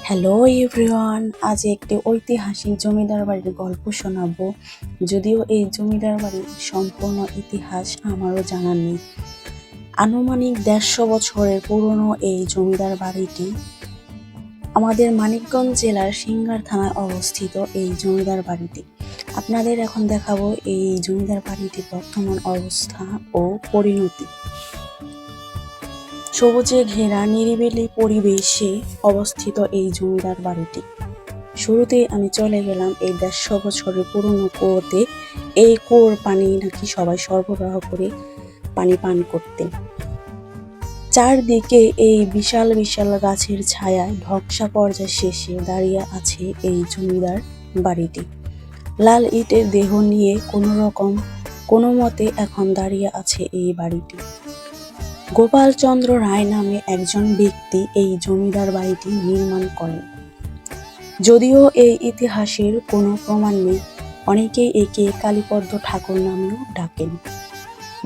Hello everyone, আজ একটি ঐতিহাসিক জমিদার বাড়ির গল্প শোনাবো। যদিও এই জমিদার বাড়ির সম্পূর্ণ ইতিহাস আমারও জানা নেই। আনুমানিক 150 বছরের পুরনো এই জমিদার বাড়িটি আমাদের মানিকগঞ্জ জেলার সিংড়া থানায় অবস্থিত। এই জমিদার বাড়িটি আপনাদের এখন দেখাবো এই জমিদার বাড়িটির বর্তমান অবস্থা ও পরিণতি। সবুজে ঘেরা নিরিবিলি পরিবেশে অবস্থিত এই জমিদার বাড়িটি। শুরুতে আমি চলে গেলাম এই 150 বছরের পুরনো কুয়োতে। এই কুয়োর পানি নাকি সবাই সরবরাহ করে পানি পান করতেন। চারদিকে এই বিশাল বিশাল গাছের ছায়ায় ধ্বংসা পর্যায় শেষে দাঁড়িয়ে আছে এই জমিদার বাড়িটি। লাল ইটের দেহ নিয়ে কোনো মতে এখন দাঁড়িয়ে আছে এই বাড়িটি। গোপালচন্দ্র রায় নামে একজন ব্যক্তি এই জমিদার বাড়িটি নির্মাণ করেন। যদিও এই ইতিহাসের কোনো প্রমাণ নেই, অনেকেই একে কালীপদ ঠাকুর নামেও ডাকেন।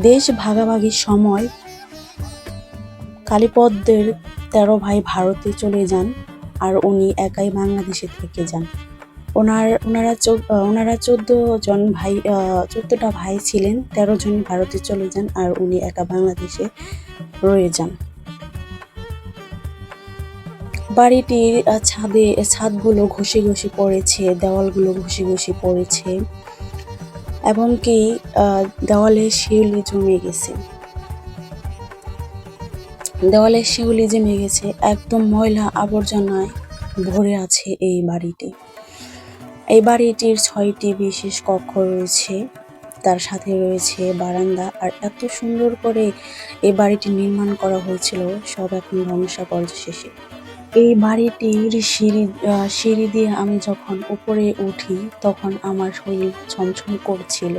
দেশ ভাগাভাগির সময় কালীপদের 13 ভাই ভারতে চলে যান আর উনি একাই বাংলাদেশে থেকে যান। ওনারা 14টা ভাই ছিলেন, 13 জন ভারতে চলে যান আর উনি একা বাংলাদেশে রয়ে যান। বাড়িটির ছাদগুলো ঘষে ঘষে পড়েছে, দেওয়ালগুলো ঘষে ঘষে পড়েছে, এমনকি দেওয়ালে শিউলি জমে গেছে। একদম ময়লা আবর্জনায় ভরে আছে এই বাড়িটি। এই বাড়িটির 6টি বিশেষ কক্ষ রয়েছে, তার সাথে রয়েছে বারান্দা। আর এত সুন্দর করে এই বাড়িটি নির্মাণ করা হয়েছিল, সব এখন ধ্বংসাপর্যায় শেষে। এই বাড়িটির সিঁড়ি দিয়ে আমি যখন উপরে উঠি তখন আমার শরীর ছমছম করছিল,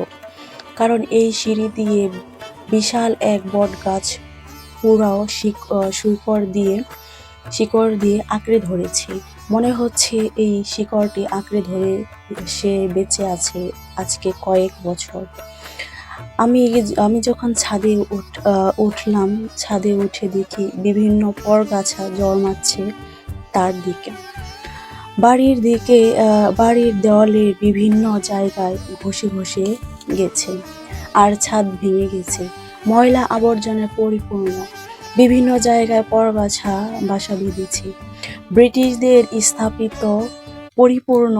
কারণ এই সিঁড়ি দিয়ে বিশাল এক বট গাছ পুরাও শিকড় দিয়ে আঁকড়ে ধরেছে। মনে হচ্ছে এই শিকড়টি আঁকড়ে ধরে সে বেঁচে আছে আজকে কয়েক বছর। আমি যখন ছাদে উঠলাম, ছাদে উঠে দেখি বিভিন্ন পরগাছা জন্মাচ্ছে তার দিকে। বাড়ির দেওয়ালের বিভিন্ন জায়গায় ঘষে গেছে আর ছাদ ভেঙে গেছে। ময়লা আবর্জনায় পরিপূর্ণ, বিভিন্ন জায়গায় পরগাছা বাসা বেঁধেছে। ব্রিটিশদের স্থাপিত পরিপূর্ণ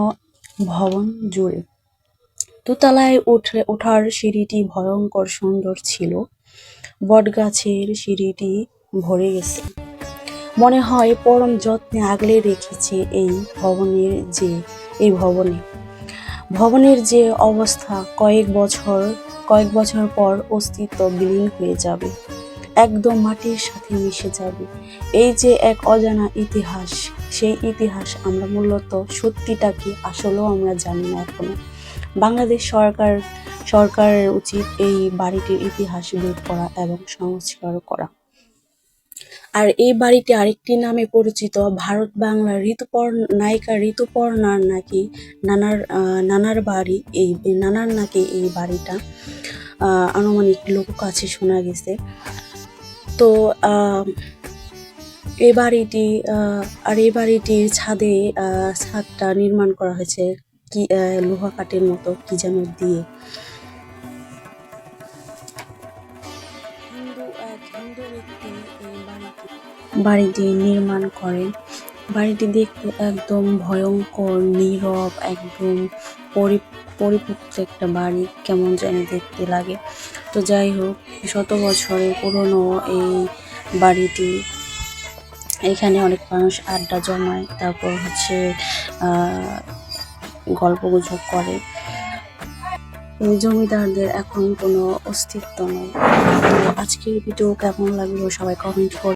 ভবন জুড়ে দোতলায় ওঠার সিঁড়িটি ভয়ঙ্কর সুন্দর ছিল। বটগাছের সিঁড়িটি ভরে গেছে, মনে হয় পরম যত্নে আগলে রেখেছে এই ভবনের যে অবস্থা, কয়েক বছর পর অস্তিত্ব বিলীন হয়ে যাবে, একদম মাটির সাথে মিশে যাবে। এই যে এক অজানা ইতিহাস, সেই ইতিহাস আমরা মূলত সত্যিটা কি আসলেও আমরা জানি না এখনো। বাংলাদেশ সরকারের উচিত এই বাড়িটির ইতিহাস বের করা এবং সংস্কার করা। আর এই বাড়িটি আরেকটি নামে পরিচিত, ভারত বাংলার নায়িকা ঋতুপর্ণার নাকি নানার বাড়ি। নানার নাকি এই বাড়িটা আনুমানিক লোক কাছে শোনা গেছে। তো এই বাড়িটির ছাদটা নির্মাণ করা হয়েছে কি লোহা কাঠের মতো কি যেন দিয়ে। বাড়িটি নির্মাণ করেন। বাড়িটি দেখতে একদম ভয়ঙ্কর, নীরব, একদম পরিপুক্ত একটা বাড়ি, কেমন যেন দেখতে লাগে। তো যাই হোক, 100 বছরের পুরনো এই বাড়িটি, এখানে অনেক মানুষ আড্ডা জমায়, তারপর গল্পগুজব করে। এই জমিদারদের এখন কোনো অস্তিত্ব নেই। তো আজকের ভিডিও কেমন লাগলো সবাই কমেন্ট করে